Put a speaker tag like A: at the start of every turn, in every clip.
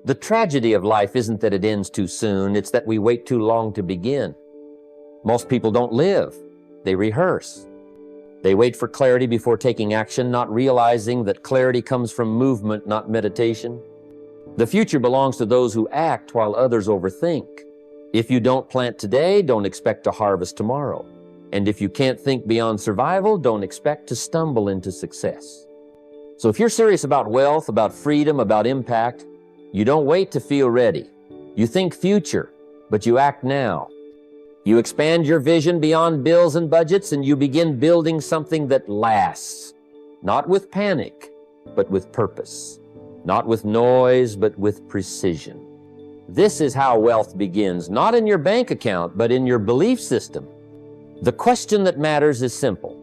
A: The tragedy of life isn't that it ends too soon, it's that we wait too long to begin. Most people don't live, they rehearse. They wait for clarity before taking action, not realizing that clarity comes from movement, not meditation. The future belongs to those who act while others overthink. If you don't plant today, don't expect to harvest tomorrow. And if you can't think beyond survival, don't expect to stumble into success. So if you're serious about wealth, about freedom, about impact, you don't wait to feel ready. You think future, but you act now. You expand your vision beyond bills and budgets, and you begin building something that lasts. Not with panic, but with purpose. Not with noise, but with precision. This is how wealth begins, not in your bank account, but in your belief system. The question that matters is simple.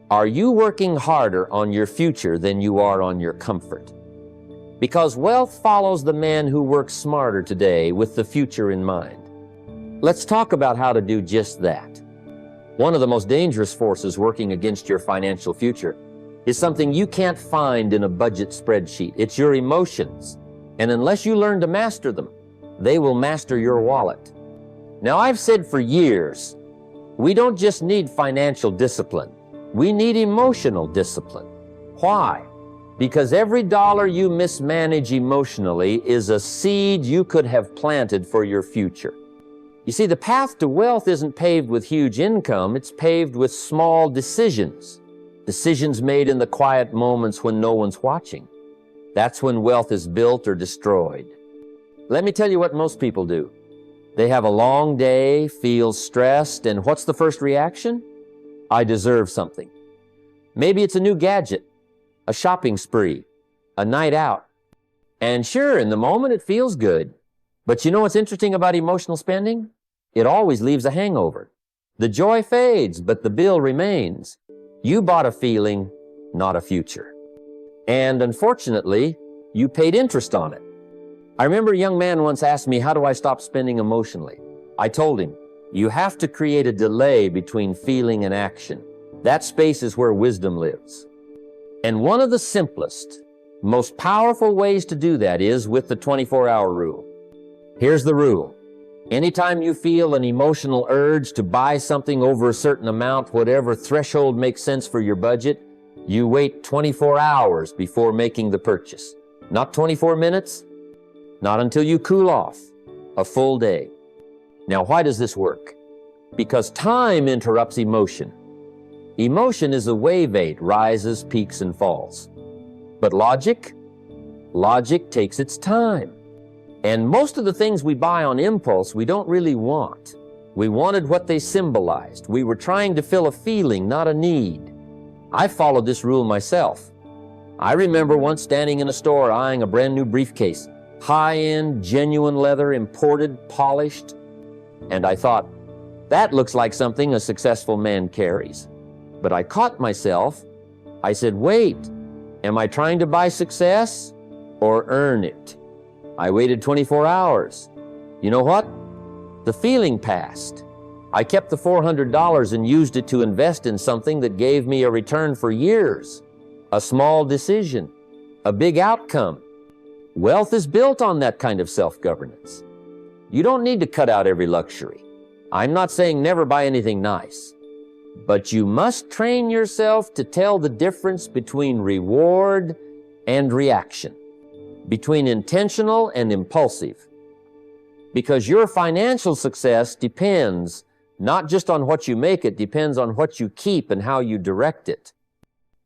A: Are you working harder on your future than you are on your comfort? Because wealth follows the man who works smarter today with the future in mind. Let's talk about how to do just that. One of the most dangerous forces working against your financial future is something you can't find in a budget spreadsheet. It's your emotions. And unless you learn to master them, they will master your wallet. Now, I've said for years, we don't just need financial discipline. We need emotional discipline. Why? Because every dollar you mismanage emotionally is a seed you could have planted for your future. You see, the path to wealth isn't paved with huge income, it's paved with small decisions. Decisions made in the quiet moments when no one's watching. That's when wealth is built or destroyed. Let me tell you what most people do. They have a long day, feel stressed, and what's the first reaction? I deserve something. Maybe it's a new gadget, a shopping spree, a night out. And sure, in the moment it feels good. But you know what's interesting about emotional spending? It always leaves a hangover. The joy fades, but the bill remains. You bought a feeling, not a future. And unfortunately, you paid interest on it. I remember a young man once asked me, how do I stop spending emotionally? I told him, you have to create a delay between feeling and action. That space is where wisdom lives. And one of the simplest, most powerful ways to do that is with the 24-hour rule. Here's the rule. Anytime you feel an emotional urge to buy something over a certain amount, whatever threshold makes sense for your budget, you wait 24 hours before making the purchase. Not 24 minutes, not until you cool off, a full day. Now, why does this work? Because time interrupts emotion. Emotion is a wave eight, rises, peaks, and falls. But logic takes its time. And most of the things we buy on impulse, we don't really want. We wanted what they symbolized. We were trying to fill a feeling, not a need. I followed this rule myself. I remember once standing in a store eyeing a brand new briefcase, high-end, genuine leather, imported, polished. And I thought, that looks like something a successful man carries. But I caught myself. I said, wait, am I trying to buy success or earn it? I waited 24 hours. You know what? The feeling passed. I kept the $400 and used it to invest in something that gave me a return for years. A small decision, a big outcome. Wealth is built on that kind of self-governance. You don't need to cut out every luxury. I'm not saying never buy anything nice. But you must train yourself to tell the difference between reward and reaction, between intentional and impulsive. Because your financial success depends not just on what you make, it depends on what you keep and how you direct it.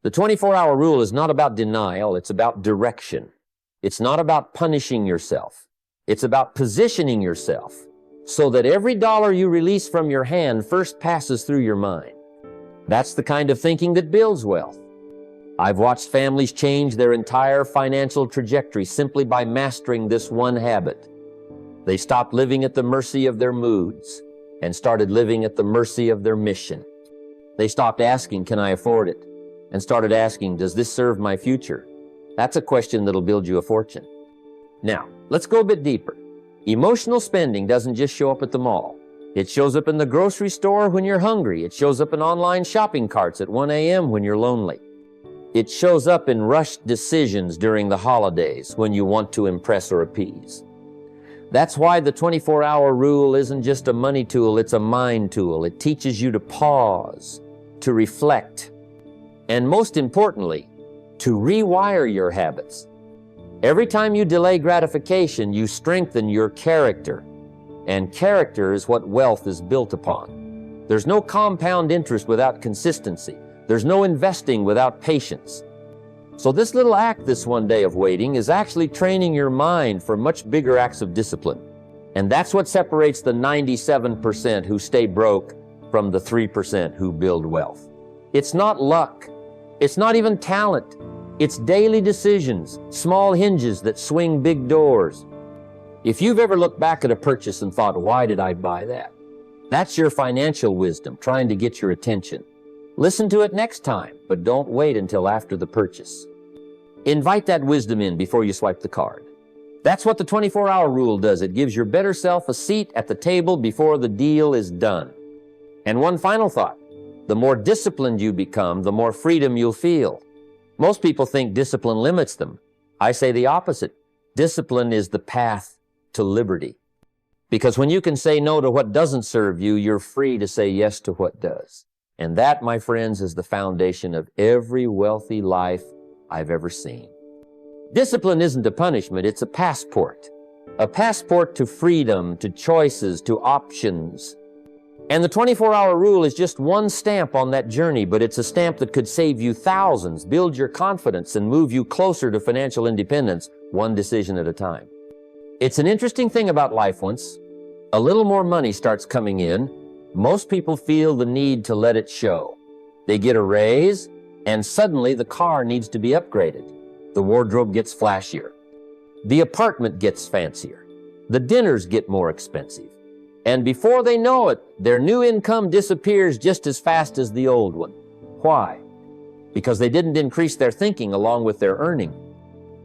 A: The 24-hour rule is not about denial, it's about direction. It's not about punishing yourself. It's about positioning yourself so that every dollar you release from your hand first passes through your mind. That's the kind of thinking that builds wealth. I've watched families change their entire financial trajectory simply by mastering this one habit. They stopped living at the mercy of their moods and started living at the mercy of their mission. They stopped asking, can I afford it? And started asking, does this serve my future? That's a question that'll build you a fortune. Now, let's go a bit deeper. Emotional spending doesn't just show up at the mall. It shows up in the grocery store when you're hungry. It shows up in online shopping carts at 1 a.m. when you're lonely. It shows up in rushed decisions during the holidays when you want to impress or appease. That's why the 24-hour rule isn't just a money tool, it's a mind tool. It teaches you to pause, to reflect, and most importantly, to rewire your habits. Every time you delay gratification, you strengthen your character, and character is what wealth is built upon. There's no compound interest without consistency. There's no investing without patience. So this little act this one day of waiting is actually training your mind for much bigger acts of discipline. And that's what separates the 97% who stay broke from the 3% who build wealth. It's not luck. It's not even talent. It's daily decisions, small hinges that swing big doors. If you've ever looked back at a purchase and thought, why did I buy that? That's your financial wisdom trying to get your attention. Listen to it next time, but don't wait until after the purchase. Invite that wisdom in before you swipe the card. That's what the 24-hour rule does. It gives your better self a seat at the table before the deal is done. And one final thought. The more disciplined you become, the more freedom you'll feel. Most people think discipline limits them. I say the opposite. Discipline is the path to liberty. Because when you can say no to what doesn't serve you, you're free to say yes to what does. And that, my friends, is the foundation of every wealthy life I've ever seen. Discipline isn't a punishment, it's a passport. A passport to freedom, to choices, to options. And the 24-hour rule is just one stamp on that journey, but it's a stamp that could save you thousands, build your confidence, and move you closer to financial independence, one decision at a time. It's an interesting thing about life once a little more money starts coming in, most people feel the need to let it show. They get a raise, and suddenly the car needs to be upgraded. The wardrobe gets flashier. The apartment gets fancier. The dinners get more expensive. And before they know it, their new income disappears just as fast as the old one. Why? Because they didn't increase their thinking along with their earning.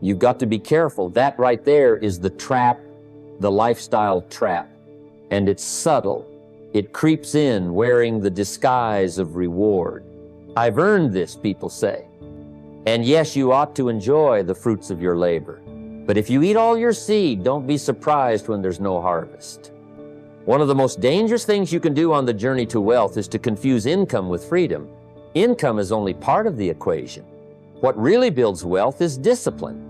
A: You've got to be careful. That right there is the trap, the lifestyle trap. And it's subtle. It creeps in wearing the disguise of reward. I've earned this, people say. And yes, you ought to enjoy the fruits of your labor. But if you eat all your seed, don't be surprised when there's no harvest. One of the most dangerous things you can do on the journey to wealth is to confuse income with freedom. Income is only part of the equation. What really builds wealth is discipline.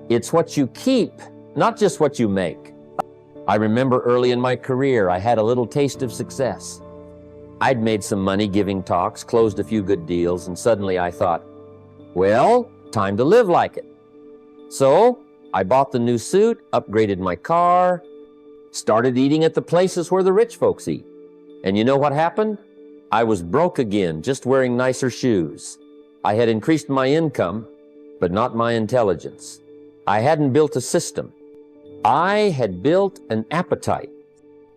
A: It's what you keep, not just what you make. I remember early in my career, I had a little taste of success. I'd made some money giving talks, closed a few good deals, and suddenly I thought, well, time to live like it. So I bought the new suit, upgraded my car, started eating at the places where the rich folks eat. And you know what happened? I was broke again, just wearing nicer shoes. I had increased my income, but not my intelligence. I hadn't built a system. I had built an appetite.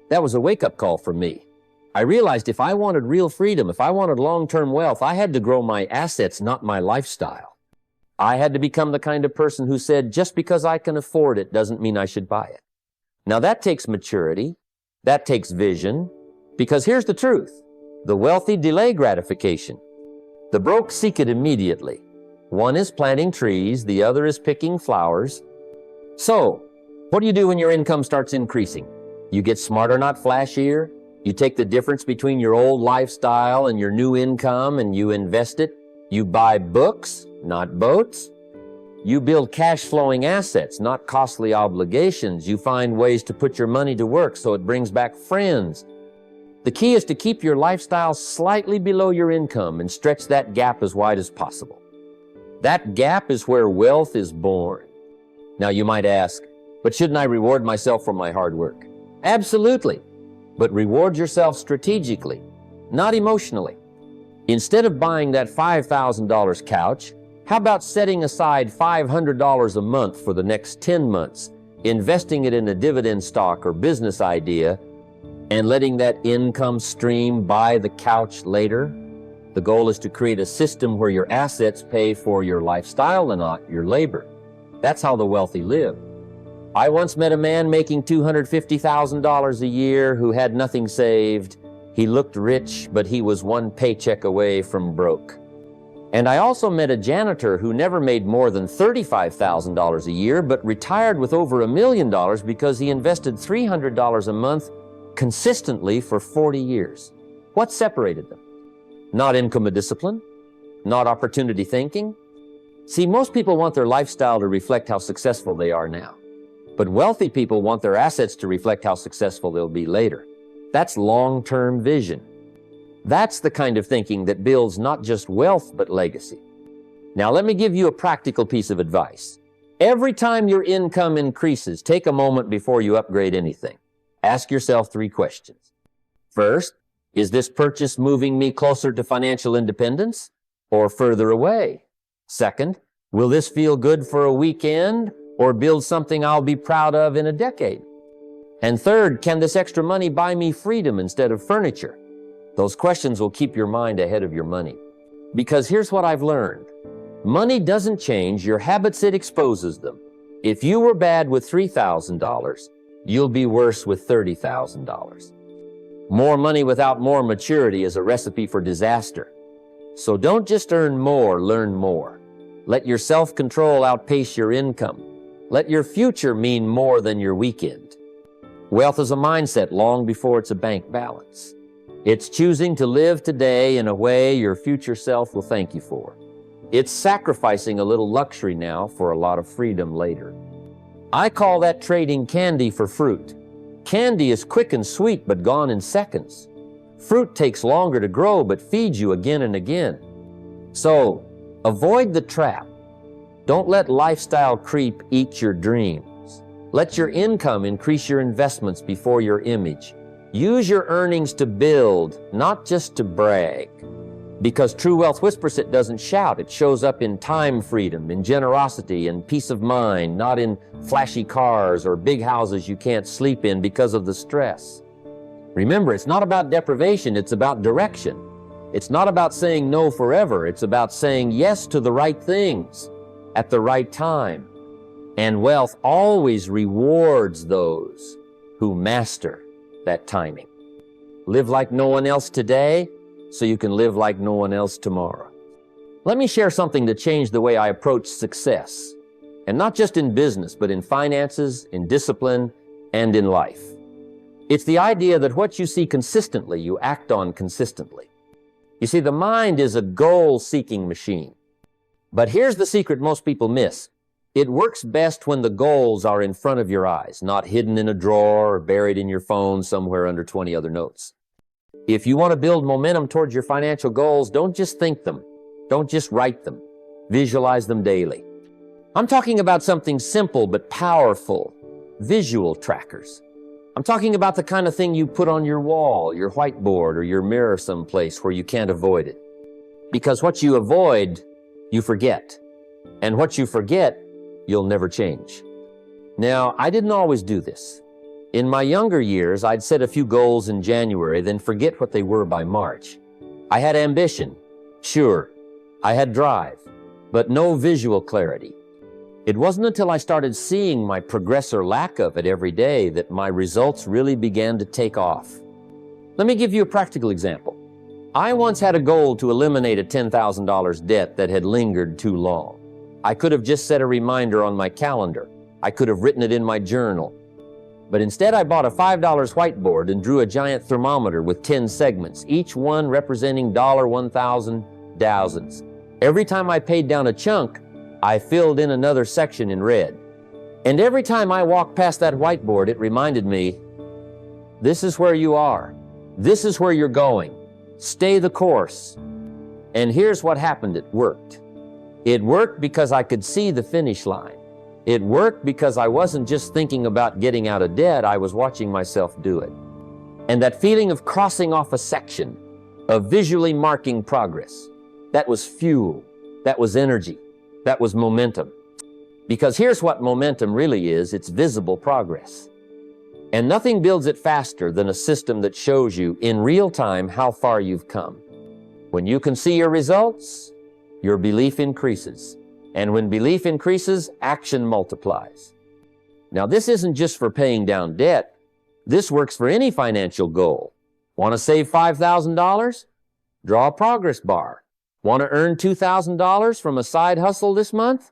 A: That was a wake-up call for me. I realized if I wanted real freedom, if I wanted long-term wealth, I had to grow my assets, not my lifestyle. I had to become the kind of person who said, just because I can afford it doesn't mean I should buy it. Now that takes maturity, that takes vision, because here's the truth. The wealthy delay gratification. The broke seek it immediately. One is planting trees, the other is picking flowers. So, what do you do when your income starts increasing? You get smarter, not flashier. You take the difference between your old lifestyle and your new income and you invest it. You buy books, not boats. You build cash-flowing assets, not costly obligations. You find ways to put your money to work so it brings back friends. The key is to keep your lifestyle slightly below your income and stretch that gap as wide as possible. That gap is where wealth is born. Now you might ask, but shouldn't I reward myself for my hard work? Absolutely. But reward yourself strategically, not emotionally. Instead of buying that $5,000 couch, how about setting aside $500 a month for the next 10 months, investing it in a dividend stock or business idea, and letting that income stream buy the couch later? The goal is to create a system where your assets pay for your lifestyle and not your labor. That's how the wealthy live. I once met a man making $250,000 a year who had nothing saved. He looked rich, but he was one paycheck away from broke. And I also met a janitor who never made more than $35,000 a year, but retired with over $1 million because he invested $300 a month consistently for 40 years. What separated them? Not income or discipline, not opportunity thinking. See, most people want their lifestyle to reflect how successful they are now. But wealthy people want their assets to reflect how successful they'll be later. That's long-term vision. That's the kind of thinking that builds not just wealth, but legacy. Now, let me give you a practical piece of advice. Every time your income increases, take a moment before you upgrade anything. Ask yourself 3 questions. First, is this purchase moving me closer to financial independence or further away? Second, will this feel good for a weekend or build something I'll be proud of in a decade? And third, can this extra money buy me freedom instead of furniture? Those questions will keep your mind ahead of your money. Because here's what I've learned. Money doesn't change, your habits, it exposes them. If you were bad with $3,000, you'll be worse with $30,000. More money without more maturity is a recipe for disaster. So don't just earn more, learn more. Let your self-control outpace your income. Let your future mean more than your weekend. Wealth is a mindset long before it's a bank balance. It's choosing to live today in a way your future self will thank you for. It's sacrificing a little luxury now for a lot of freedom later. I call that trading candy for fruit. Candy is quick and sweet, but gone in seconds. Fruit takes longer to grow, but feeds you again and again. So, avoid the trap. Don't let lifestyle creep eat your dreams. Let your income increase your investments before your image. Use your earnings to build, not just to brag. Because true wealth whispers, it doesn't shout. It shows up in time freedom, in generosity, and peace of mind, not in flashy cars or big houses you can't sleep in because of the stress. Remember, it's not about deprivation, it's about direction. It's not about saying no forever, it's about saying yes to the right things at the right time. And wealth always rewards those who master that timing. Live like no one else today, so you can live like no one else tomorrow. Let me share something that changed the way I approach success. And not just in business, but in finances, in discipline, and in life. It's the idea that what you see consistently, you act on consistently. You see, the mind is a goal-seeking machine. But here's the secret most people miss. It works best when the goals are in front of your eyes, not hidden in a drawer or buried in your phone somewhere under 20 other notes. If you want to build momentum towards your financial goals, don't just think them. Don't just write them. Visualize them daily. I'm talking about something simple but powerful, visual trackers. I'm talking about the kind of thing you put on your wall, your whiteboard, or your mirror someplace where you can't avoid it. Because what you avoid, you forget. And what you forget, you'll never change. Now, I didn't always do this. In my younger years, I'd set a few goals in January, then forget what they were by March. I had ambition, sure. I had drive, but no visual clarity. It wasn't until I started seeing my progress or lack of it every day that my results really began to take off. Let me give you a practical example. I once had a goal to eliminate a $10,000 debt that had lingered too long. I could have just set a reminder on my calendar. I could have written it in my journal. But instead, I bought a $5 whiteboard and drew a giant thermometer with 10 segments, each one representing $1,000 thousands. Every time I paid down a chunk, I filled in another section in red. And every time I walked past that whiteboard, it reminded me, this is where you are. This is where you're going. Stay the course. And here's what happened. It worked. It worked because I could see the finish line. It worked because I wasn't just thinking about getting out of debt, I was watching myself do it. And that feeling of crossing off a section, of visually marking progress, that was fuel, that was energy, that was momentum. Because here's what momentum really is, it's visible progress. And nothing builds it faster than a system that shows you in real time how far you've come. When you can see your results, your belief increases. And when belief increases, action multiplies. Now, this isn't just for paying down debt. This works for any financial goal. Want to save $5,000? Draw a progress bar. Want to earn $2,000 from a side hustle this month?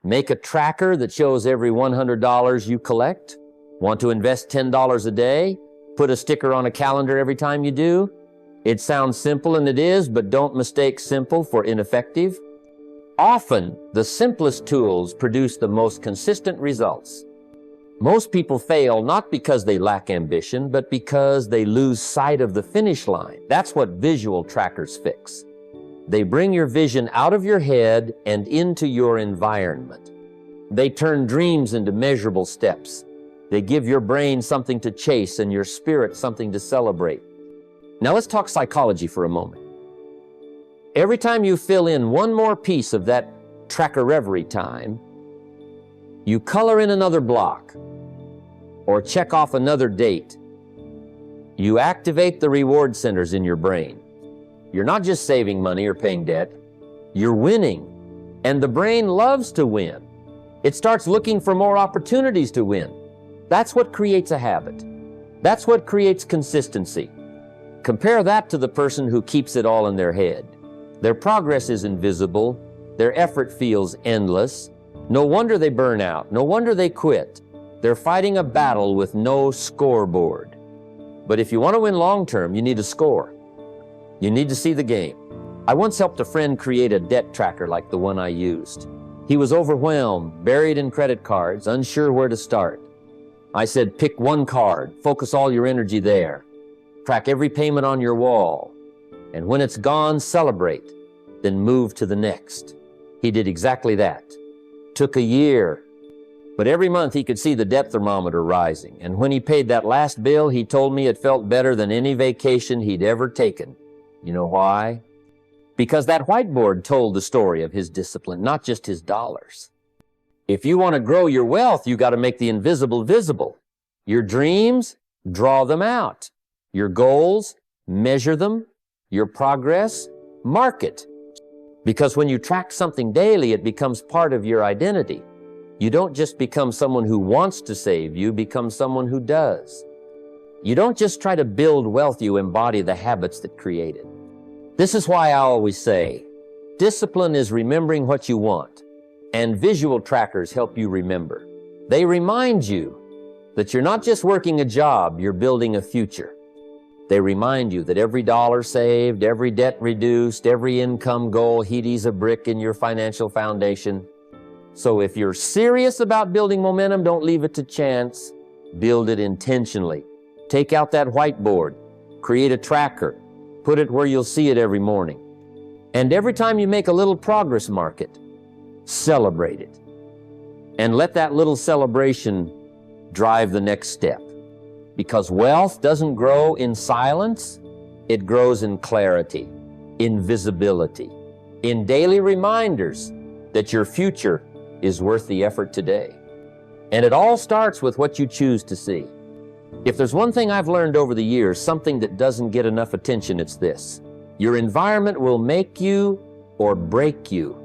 A: Make a tracker that shows every $100 you collect? Want to invest $10 a day? Put a sticker on a calendar every time you do? It sounds simple, and it is, but don't mistake simple for ineffective. Often, the simplest tools produce the most consistent results. Most people fail not because they lack ambition, but because they lose sight of the finish line. That's what visual trackers fix. They bring your vision out of your head and into your environment. They turn dreams into measurable steps. They give your brain something to chase and your spirit something to celebrate. Now let's talk psychology for a moment. Every time you fill in one more piece of that tracker reverie time, you color in another block or check off another date. You activate the reward centers in your brain. You're not just saving money or paying debt, you're winning. And the brain loves to win. It starts looking for more opportunities to win. That's what creates a habit. That's what creates consistency. Compare that to the person who keeps it all in their head. Their progress is invisible. Their effort feels endless. No wonder they burn out. No wonder they quit. They're fighting a battle with no scoreboard. But if you want to win long term, you need a score. You need to see the game. I once helped a friend create a debt tracker like the one I used. He was overwhelmed, buried in credit cards, unsure where to start. I said, pick one card, focus all your energy there. Track every payment on your wall. And when it's gone, celebrate, then move to the next. He did exactly that. Took a year, but every month he could see the debt thermometer rising. And when he paid that last bill, he told me it felt better than any vacation he'd ever taken. You know why? Because that whiteboard told the story of his discipline, not just his dollars. If you want to grow your wealth, you got to make the invisible visible. Your dreams, draw them out. Your goals, measure them. Your progress, mark it. Because when you track something daily, it becomes part of your identity. You don't just become someone who wants to save, you become someone who does. You don't just try to build wealth, you embody the habits that create it. This is why I always say, discipline is remembering what you want, and visual trackers help you remember. They remind you that you're not just working a job, you're building a future. They remind you that every dollar saved, every debt reduced, every income goal heeds a brick in your financial foundation. So if you're serious about building momentum, don't leave it to chance. Build it intentionally. Take out that whiteboard. Create a tracker. Put it where you'll see it every morning. And every time you make a little progress, mark it. Celebrate it. And let that little celebration drive the next step. Because wealth doesn't grow in silence, it grows in clarity, in visibility, in daily reminders that your future is worth the effort today. And it all starts with what you choose to see. If there's one thing I've learned over the years, something that doesn't get enough attention, it's this. Your environment will make you or break you.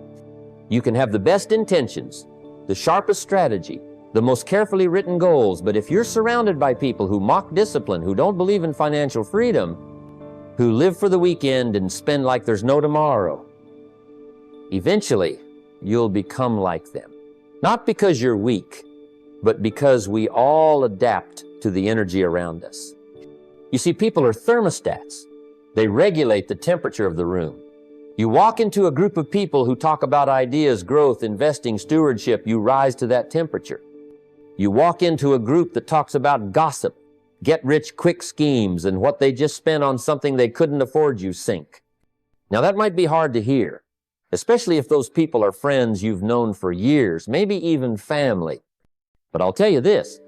A: You can have the best intentions, the sharpest strategy, the most carefully written goals, but if you're surrounded by people who mock discipline, who don't believe in financial freedom, who live for the weekend and spend like there's no tomorrow, eventually you'll become like them. Not because you're weak, but because we all adapt to the energy around us. You see, people are thermostats. They regulate the temperature of the room. You walk into a group of people who talk about ideas, growth, investing, stewardship, you rise to that temperature. You walk into a group that talks about gossip, get-rich-quick schemes, and what they just spent on something they couldn't afford, you sink. Now that might be hard to hear, especially if those people are friends you've known for years, maybe even family. But I'll tell you this,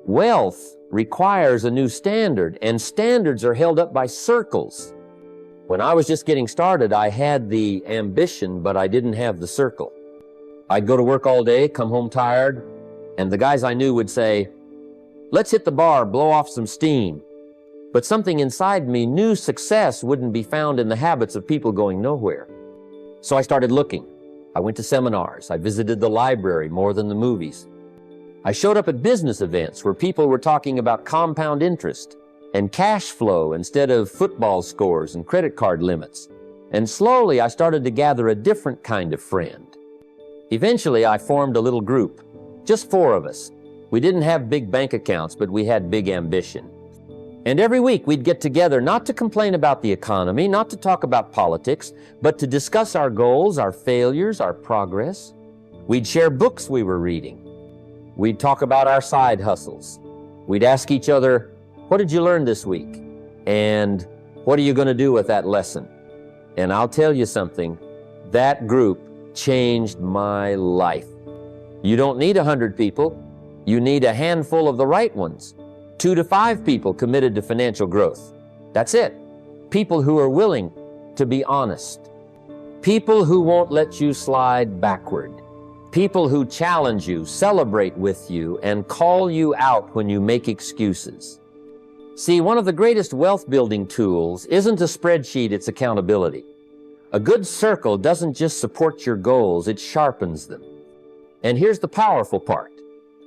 A: wealth requires a new standard, and standards are held up by circles. When I was just getting started, I had the ambition, but I didn't have the circle. I'd go to work all day, come home tired, and the guys I knew would say, let's hit the bar, blow off some steam. But something inside me knew success wouldn't be found in the habits of people going nowhere. So I started looking. I went to seminars. I visited the library more than the movies. I showed up at business events where people were talking about compound interest and cash flow instead of football scores and credit card limits. And slowly I started to gather a different kind of friend. Eventually I formed a little group, just 4 of us. We didn't have big bank accounts, but we had big ambition. And every week we'd get together not to complain about the economy, not to talk about politics, but to discuss our goals, our failures, our progress. We'd share books we were reading. We'd talk about our side hustles. We'd ask each other, what did you learn this week? And what are you going to do with that lesson? And I'll tell you something, that group changed my life. You don't need 100 people. You need a handful of the right ones. 2 to 5 people committed to financial growth. That's it. People who are willing to be honest. People who won't let you slide backward. People who challenge you, celebrate with you, and call you out when you make excuses. See, one of the greatest wealth-building tools isn't a spreadsheet, it's accountability. A good circle doesn't just support your goals, it sharpens them. And here's the powerful part.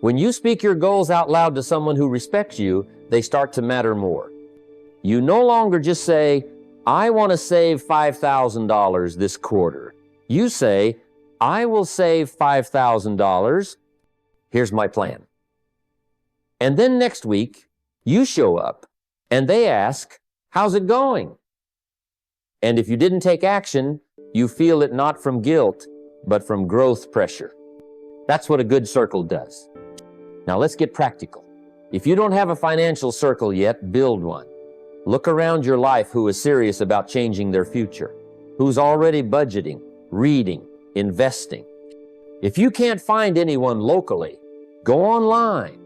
A: When you speak your goals out loud to someone who respects you, they start to matter more. You no longer just say, I want to save $5,000 this quarter. You say, I will save $5,000. Here's my plan. And then next week, you show up and they ask, how's it going? And if you didn't take action, you feel it not from guilt, but from growth pressure. That's what a good circle does. Now let's get practical. If you don't have a financial circle yet, build one. Look around your life who is serious about changing their future, who's already budgeting, reading, investing. If you can't find anyone locally, go online.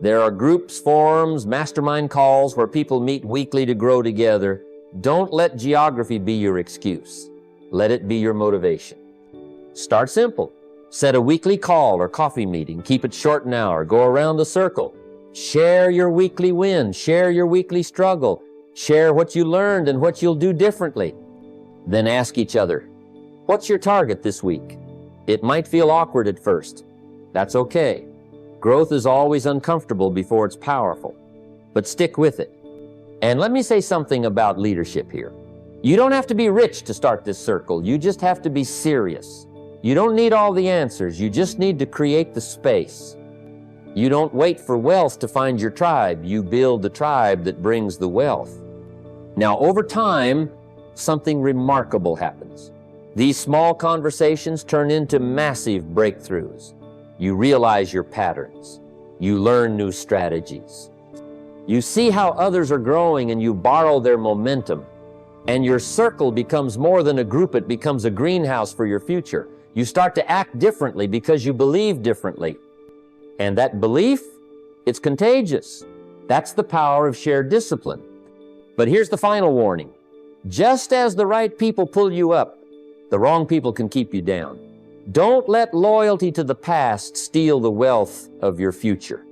A: There are groups, forums, mastermind calls where people meet weekly to grow together. Don't let geography be your excuse. Let it be your motivation. Start simple. Set a weekly call or coffee meeting. Keep it short an hour. Go around the circle. Share your weekly win. Share your weekly struggle. Share what you learned and what you'll do differently. Then ask each other, what's your target this week? It might feel awkward at first. That's okay. Growth is always uncomfortable before it's powerful. But stick with it. And let me say something about leadership here. You don't have to be rich to start this circle. You just have to be serious. You don't need all the answers. You just need to create the space. You don't wait for wealth to find your tribe. You build the tribe that brings the wealth. Now, over time, something remarkable happens. These small conversations turn into massive breakthroughs. You realize your patterns. You learn new strategies. You see how others are growing and you borrow their momentum. And your circle becomes more than a group, it becomes a greenhouse for your future. You start to act differently because you believe differently. And that belief, it's contagious. That's the power of shared discipline. But here's the final warning. Just as the right people pull you up, the wrong people can keep you down. Don't let loyalty to the past steal the wealth of your future.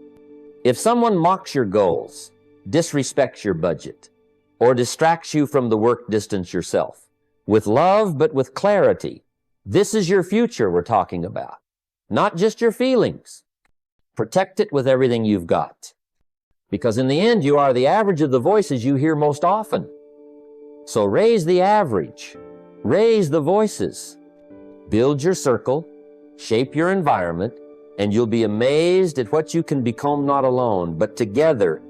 A: If someone mocks your goals, disrespects your budget, or distracts you from the work distance yourself, with love but with clarity, this is your future we're talking about, not just your feelings. Protect it with everything you've got. Because in the end, you are the average of the voices you hear most often. So raise the average. Raise the voices. Build your circle, shape your environment, and you'll be amazed at what you can become not alone, but together.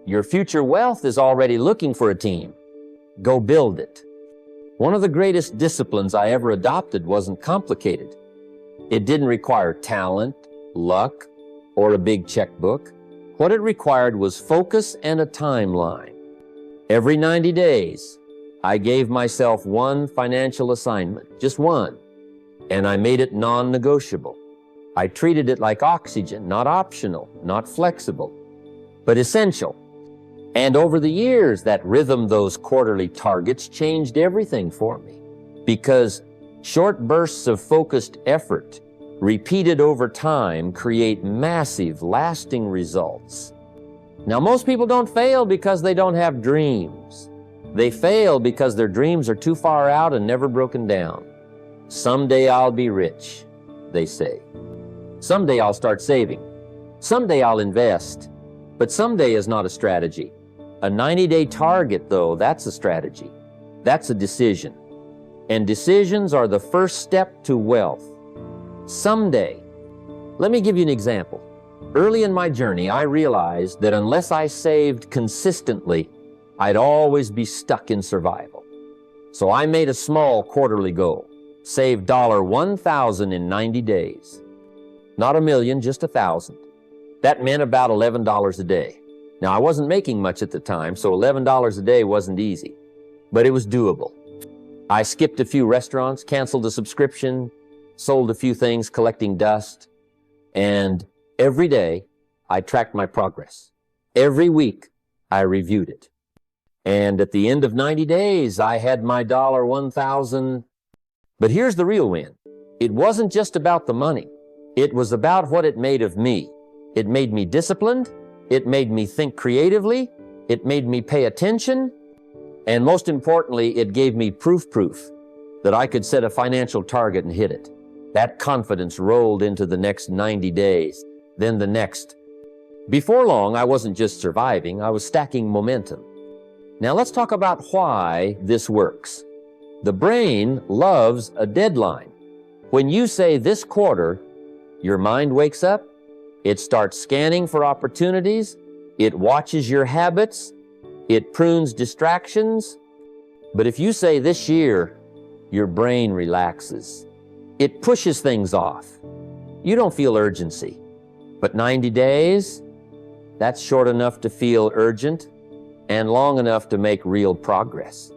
A: Your future wealth is already looking for a team. Go build it. One of the greatest disciplines I ever adopted wasn't complicated. It didn't require talent, luck, or a big checkbook. What it required was focus and a timeline. Every 90 days, I gave myself one financial assignment, just one, and I made it non-negotiable. I treated it like oxygen, not optional, not flexible, but essential. And over the years, that rhythm, those quarterly targets, changed everything for me. Because short bursts of focused effort, repeated over time, create massive, lasting results. Now, most people don't fail because they don't have dreams. They fail because their dreams are too far out and never broken down. Someday I'll be rich, they say. Someday I'll start saving. Someday I'll invest. But someday is not a strategy. A 90-day target, though, that's a strategy. That's a decision. And decisions are the first step to wealth. Someday, let me give you an example. Early in my journey, I realized that unless I saved consistently, I'd always be stuck in survival. So I made a small quarterly goal. Save $1,000 in 90 days. Not $1 million, just $1,000. That meant about $11 a day. Now, I wasn't making much at the time, so $11 a day wasn't easy, but it was doable. I skipped a few restaurants, canceled a subscription, sold a few things, collecting dust, and every day I tracked my progress. Every week I reviewed it. And at the end of 90 days, I had my $1,000. But here's the real win. It wasn't just about the money. It was about what it made of me. It made me disciplined. It made me think creatively. It made me pay attention. And most importantly, it gave me proof that I could set a financial target and hit it. That confidence rolled into the next 90 days, then the next. Before long, I wasn't just surviving, I was stacking momentum. Now let's talk about why this works. The brain loves a deadline. When you say this quarter, your mind wakes up, it starts scanning for opportunities, it watches your habits, it prunes distractions. But if you say this year, your brain relaxes. It pushes things off. You don't feel urgency. But 90 days, that's short enough to feel urgent and long enough to make real progress.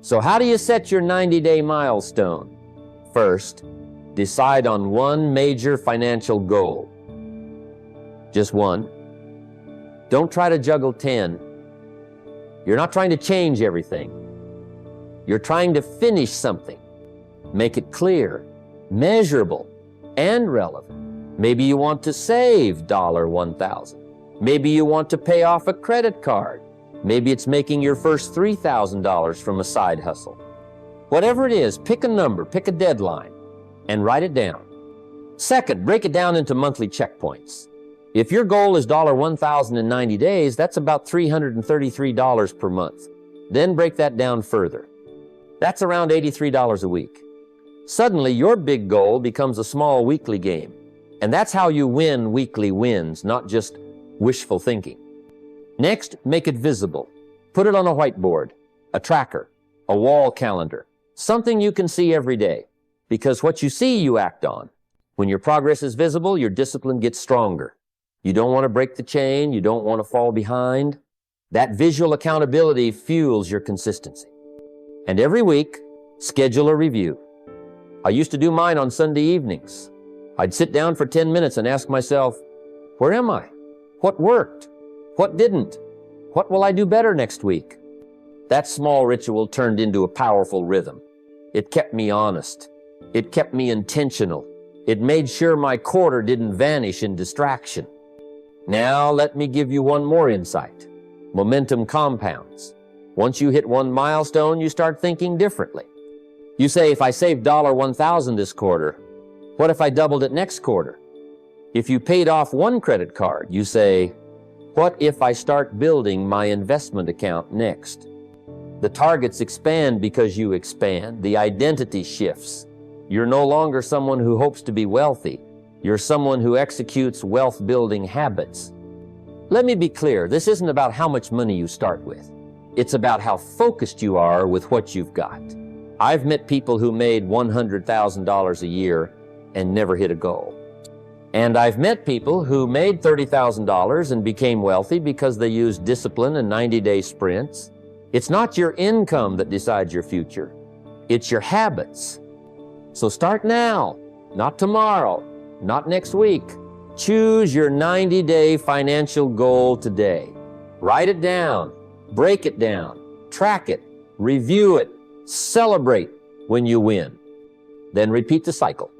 A: So how do you set your 90-day milestone? First, decide on one major financial goal. Just one. Don't try to juggle 10. You're not trying to change everything. You're trying to finish something. Make it clear, measurable, and relevant. Maybe you want to save $1,000. Maybe you want to pay off a credit card. Maybe it's making your first $3,000 from a side hustle. Whatever it is, pick a number, pick a deadline, and write it down. Second, break it down into monthly checkpoints. If your goal is $1,000 in 90 days, that's about $333 per month. Then break that down further. That's around $83 a week. Suddenly, your big goal becomes a small weekly game. And that's how you win weekly wins, not just wishful thinking. Next, make it visible. Put it on a whiteboard, a tracker, a wall calendar, something you can see every day. Because what you see, you act on. When your progress is visible, your discipline gets stronger. You don't want to break the chain. You don't want to fall behind. That visual accountability fuels your consistency. And every week, schedule a review. I used to do mine on Sunday evenings. I'd sit down for 10 minutes and ask myself, where am I? What worked? What didn't? What will I do better next week? That small ritual turned into a powerful rhythm. It kept me honest. It kept me intentional. It made sure my quarter didn't vanish in distraction. Now let me give you one more insight. Momentum compounds. Once you hit one milestone, you start thinking differently. You say, if I saved $1,000 this quarter, what if I doubled it next quarter? If you paid off one credit card, you say, what if I start building my investment account next? The targets expand because you expand. The identity shifts. You're no longer someone who hopes to be wealthy. You're someone who executes wealth-building habits. Let me be clear, this isn't about how much money you start with. It's about how focused you are with what you've got. I've met people who made $100,000 a year and never hit a goal. And I've met people who made $30,000 and became wealthy because they used discipline and 90-day sprints. It's not your income that decides your future. It's your habits. So start now, not tomorrow, not next week. Choose your 90-day financial goal today. Write it down, break it down, track it, review it, celebrate when you win. Then repeat the cycle.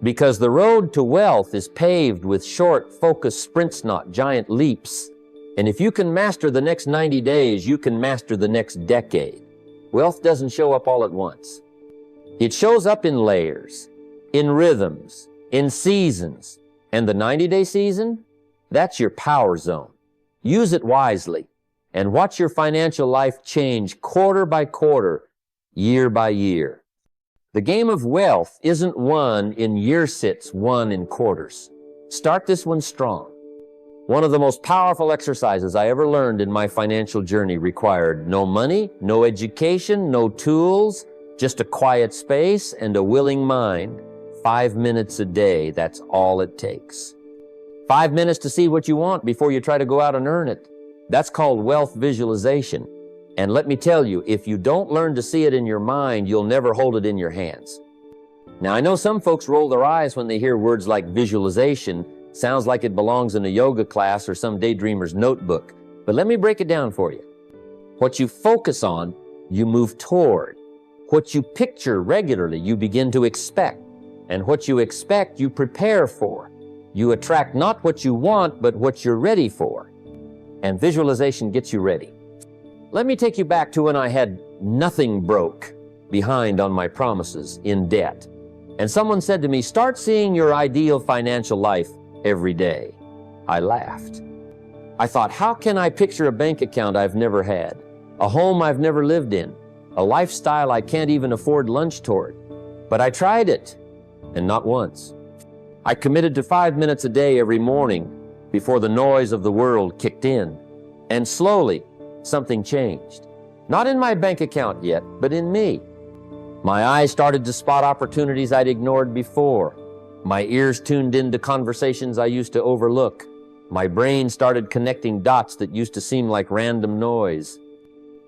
A: Because the road to wealth is paved with short, focused sprints, not giant leaps. And if you can master the next 90 days, you can master the next decade. Wealth doesn't show up all at once. It shows up in layers, in rhythms, in seasons. And the 90-day season, that's your power zone. Use it wisely and watch your financial life change quarter by quarter, year by year. The game of wealth isn't won in year sits, won in quarters. Start this one strong. One of the most powerful exercises I ever learned in my financial journey required no money, no education, no tools, just a quiet space and a willing mind. 5 minutes a day, that's all it takes. 5 minutes to see what you want before you try to go out and earn it. That's called wealth visualization. And let me tell you, if you don't learn to see it in your mind, you'll never hold it in your hands. Now, I know some folks roll their eyes when they hear words like visualization. Sounds like it belongs in a yoga class or some daydreamer's notebook. But let me break it down for you. What you focus on, you move toward. What you picture regularly, you begin to expect. And what you expect, you prepare for. You attract not what you want, but what you're ready for. And visualization gets you ready. Let me take you back to when I had nothing broke, behind on my promises, in debt. And someone said to me, start seeing your ideal financial life every day. I laughed. I thought, how can I picture a bank account I've never had, a home I've never lived in, a lifestyle I can't even afford lunch toward? But I tried it, and not once. I committed to 5 minutes a day every morning before the noise of the world kicked in. And slowly, something changed. Not in my bank account yet, but in me. My eyes started to spot opportunities I'd ignored before. My ears tuned into conversations I used to overlook. My brain started connecting dots that used to seem like random noise.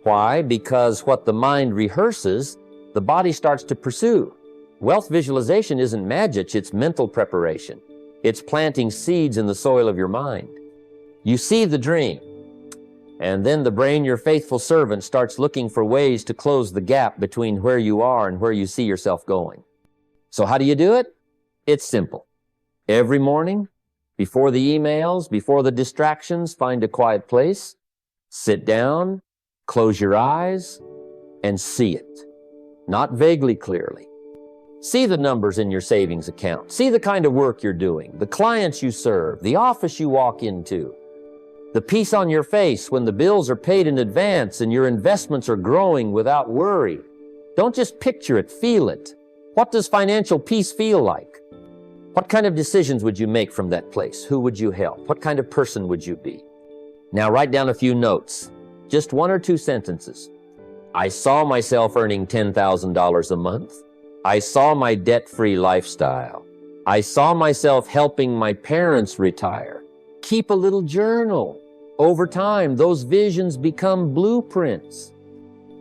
A: Why? Because what the mind rehearses, the body starts to pursue. Wealth visualization isn't magic, it's mental preparation. It's planting seeds in the soil of your mind. You see the dream, and then the brain, your faithful servant, starts looking for ways to close the gap between where you are and where you see yourself going. So how do you do it? It's simple. Every morning, before the emails, before the distractions, find a quiet place, sit down, close your eyes, and see it. Not vaguely clearly. See the numbers in your savings account. See the kind of work you're doing, the clients you serve, the office you walk into, the peace on your face when the bills are paid in advance and your investments are growing without worry. Don't just picture it, feel it. What does financial peace feel like? What kind of decisions would you make from that place? Who would you help? What kind of person would you be? Now write down a few notes, just 1 or 2 sentences. I saw myself earning $10,000 a month. I saw my debt-free lifestyle. I saw myself helping my parents retire. Keep a little journal. Over time, those visions become blueprints,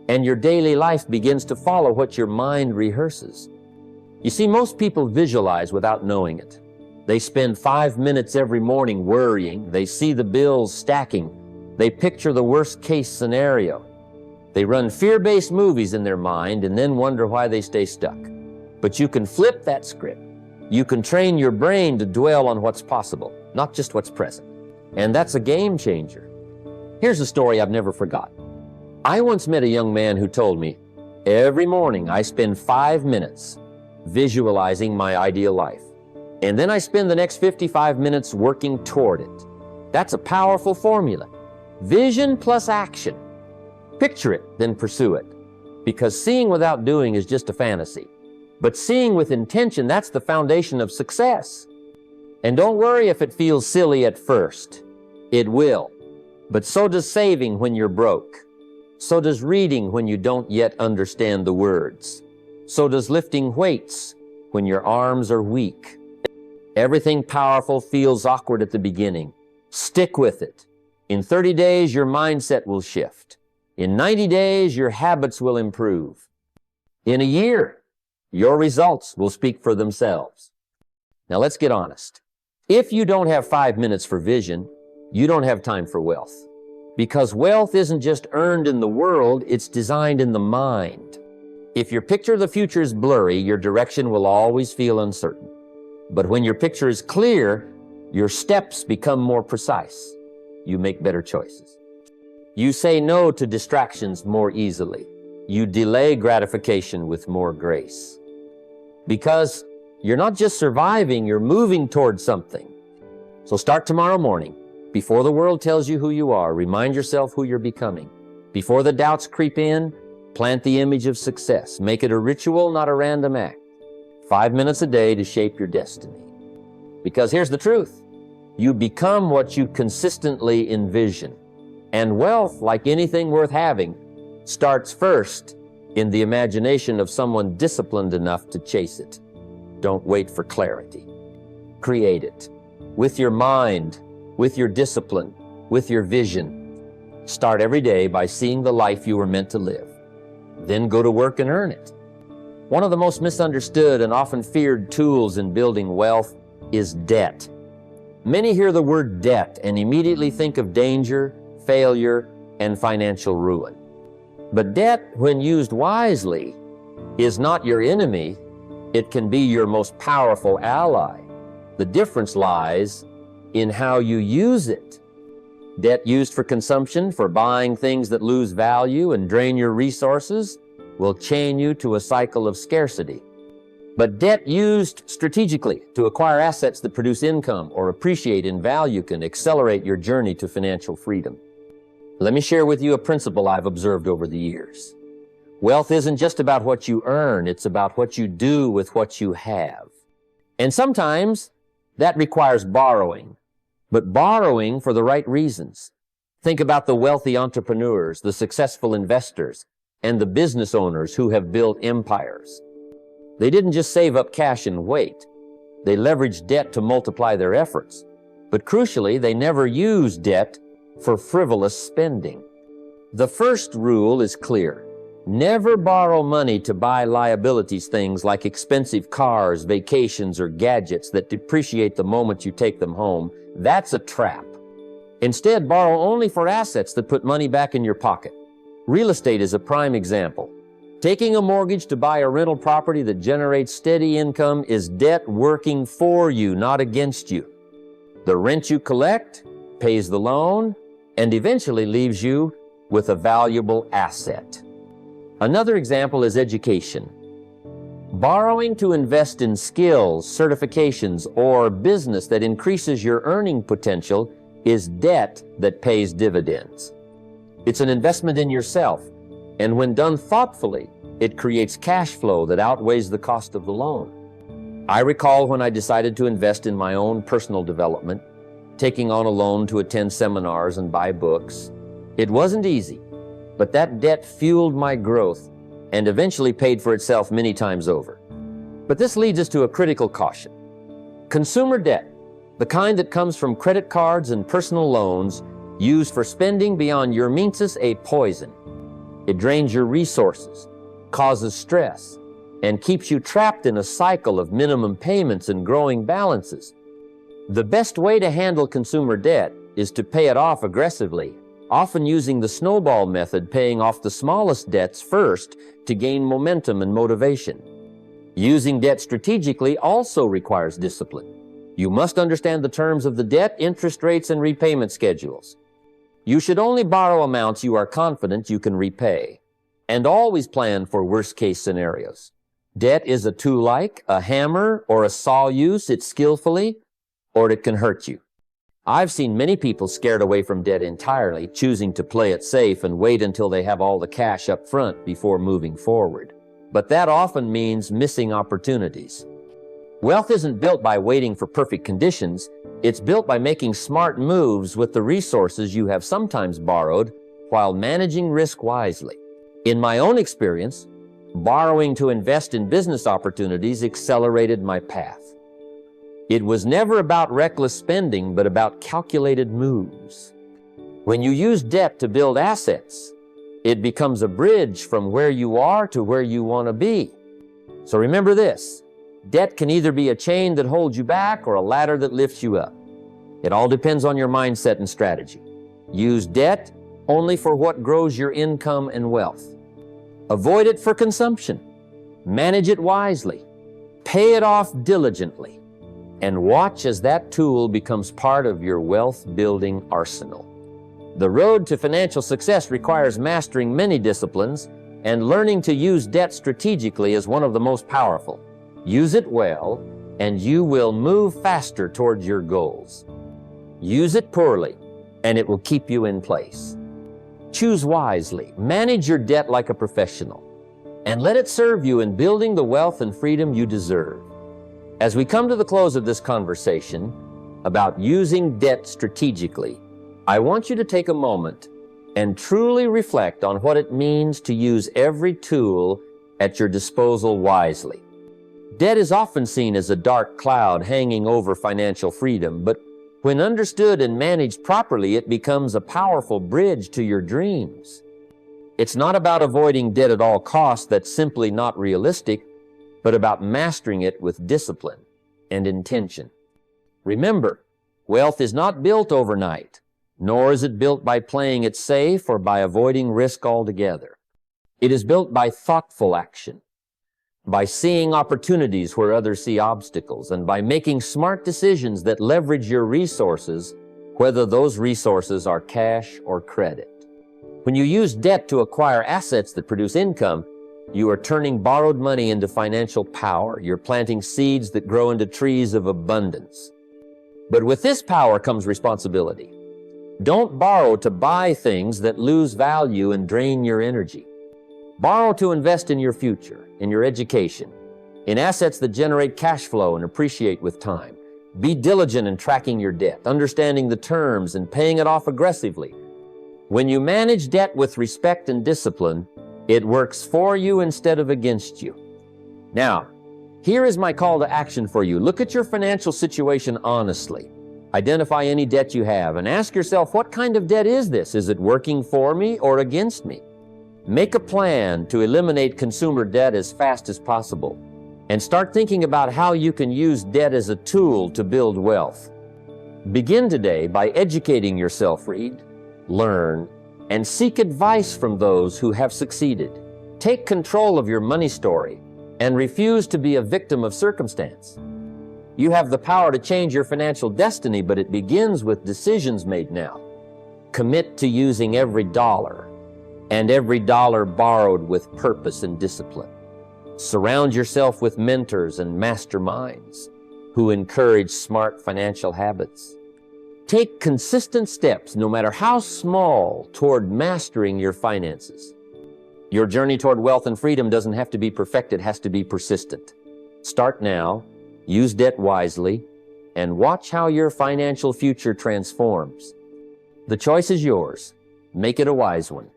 A: and your daily life begins to follow what your mind rehearses. You see, most people visualize without knowing it. They spend 5 minutes every morning worrying. They see the bills stacking. They picture the worst-case scenario. They run fear-based movies in their mind and then wonder why they stay stuck. But you can flip that script. You can train your brain to dwell on what's possible, not just what's present. And that's a game changer. Here's a story I've never forgotten. I once met a young man who told me, every morning I spend 5 minutes visualizing my ideal life. And then I spend the next 55 minutes working toward it. That's a powerful formula. Vision plus action. Picture it, then pursue it. Because seeing without doing is just a fantasy. But seeing with intention, that's the foundation of success. And don't worry if it feels silly at first. It will. But so does saving when you're broke. So does reading when you don't yet understand the words. So does lifting weights when your arms are weak. Everything powerful feels awkward at the beginning. Stick with it. In 30 days, your mindset will shift. In 90 days, your habits will improve. In a year, your results will speak for themselves. Now let's get honest. If you don't have 5 minutes for vision, you don't have time for wealth. Because wealth isn't just earned in the world, it's designed in the mind. If your picture of the future is blurry, your direction will always feel uncertain. But when your picture is clear, your steps become more precise. You make better choices. You say no to distractions more easily. You delay gratification with more grace. Because you're not just surviving, you're moving towards something. So start tomorrow morning. Before the world tells you who you are, remind yourself who you're becoming. Before the doubts creep in, Plant the image of success. Make it a ritual, not a random act. 5 minutes a day to shape your destiny. Because here's the truth. You become what you consistently envision. And wealth, like anything worth having, starts first in the imagination of someone disciplined enough to chase it. Don't wait for clarity. Create it. With your mind, with your discipline, with your vision. Start every day by seeing the life you were meant to live. Then go to work and earn it. One of the most misunderstood and often feared tools in building wealth is debt. Many hear the word debt and immediately think of danger, failure, and financial ruin. But debt, when used wisely, is not your enemy. It can be your most powerful ally. The difference lies in how you use it. Debt used for consumption, for buying things that lose value and drain your resources, will chain you to a cycle of scarcity. But debt used strategically to acquire assets that produce income or appreciate in value can accelerate your journey to financial freedom. Let me share with you a principle I've observed over the years. Wealth isn't just about what you earn, it's about what you do with what you have. And sometimes that requires borrowing, but borrowing for the right reasons. Think about the wealthy entrepreneurs, the successful investors, and the business owners who have built empires. They didn't just save up cash and wait. They leveraged debt to multiply their efforts. But crucially, they never used debt for frivolous spending. The first rule is clear. Never borrow money to buy liabilities, things like expensive cars, vacations, or gadgets that depreciate the moment you take them home. That's a trap. Instead, borrow only for assets that put money back in your pocket. Real estate is a prime example. Taking a mortgage to buy a rental property that generates steady income is debt working for you, not against you. The rent you collect pays the loan and eventually leaves you with a valuable asset. Another example is education. Borrowing to invest in skills, certifications, or business that increases your earning potential is debt that pays dividends. It's an investment in yourself, and when done thoughtfully, it creates cash flow that outweighs the cost of the loan. I recall when I decided to invest in my own personal development, taking on a loan to attend seminars and buy books. It wasn't easy, but that debt fueled my growth and eventually paid for itself many times over. But this leads us to a critical caution. Consumer debt, the kind that comes from credit cards and personal loans used for spending beyond your means, is a poison. It drains your resources, causes stress, and keeps you trapped in a cycle of minimum payments and growing balances. The best way to handle consumer debt is to pay it off aggressively, often using the snowball method, paying off the smallest debts first to gain momentum and motivation. Using debt strategically also requires discipline. You must understand the terms of the debt, interest rates, and repayment schedules. You should only borrow amounts you are confident you can repay, and always plan for worst-case scenarios. Debt is a tool like a hammer or a saw use it skillfully, or it can hurt you. I've seen many people scared away from debt entirely, choosing to play it safe and wait until they have all the cash up front before moving forward. But that often means missing opportunities. Wealth isn't built by waiting for perfect conditions. It's built by making smart moves with the resources you have sometimes borrowed while managing risk wisely. In my own experience, borrowing to invest in business opportunities accelerated my path. It was never about reckless spending, but about calculated moves. When you use debt to build assets, it becomes a bridge from where you are to where you want to be. So remember this, debt can either be a chain that holds you back or a ladder that lifts you up. It all depends on your mindset and strategy. Use debt only for what grows your income and wealth. Avoid it for consumption. Manage it wisely. Pay it off diligently. And watch as that tool becomes part of your wealth-building arsenal. The road to financial success requires mastering many disciplines, and learning to use debt strategically is one of the most powerful. Use it well, and you will move faster towards your goals. Use it poorly, and it will keep you in place. Choose wisely, manage your debt like a professional, and let it serve you in building the wealth and freedom you deserve. As we come to the close of this conversation about using debt strategically, I want you to take a moment and truly reflect on what it means to use every tool at your disposal wisely. Debt is often seen as a dark cloud hanging over financial freedom, but when understood and managed properly, it becomes a powerful bridge to your dreams. It's not about avoiding debt at all costs. That's simply not realistic, but about mastering it with discipline and intention. Remember, wealth is not built overnight, nor is it built by playing it safe or by avoiding risk altogether. It is built by thoughtful action, by seeing opportunities where others see obstacles, and by making smart decisions that leverage your resources, whether those resources are cash or credit. When you use debt to acquire assets that produce income, you are turning borrowed money into financial power. You're planting seeds that grow into trees of abundance. But with this power comes responsibility. Don't borrow to buy things that lose value and drain your energy. Borrow to invest in your future, in your education, in assets that generate cash flow and appreciate with time. Be diligent in tracking your debt, understanding the terms, and paying it off aggressively. When you manage debt with respect and discipline, it works for you instead of against you. Now, here is my call to action for you. Look at your financial situation honestly. Identify any debt you have and ask yourself, what kind of debt is this? Is it working for me or against me? Make a plan to eliminate consumer debt as fast as possible and start thinking about how you can use debt as a tool to build wealth. Begin today by educating yourself. Read, learn, and seek advice from those who have succeeded. Take control of your money story and refuse to be a victim of circumstance. You have the power to change your financial destiny, but it begins with decisions made now. Commit to using every dollar and every dollar borrowed with purpose and discipline. Surround yourself with mentors and masterminds who encourage smart financial habits. Take consistent steps, no matter how small, toward mastering your finances. Your journey toward wealth and freedom doesn't have to be perfect, it has to be persistent. Start now, use debt wisely, and watch how your financial future transforms. The choice is yours. Make it a wise one.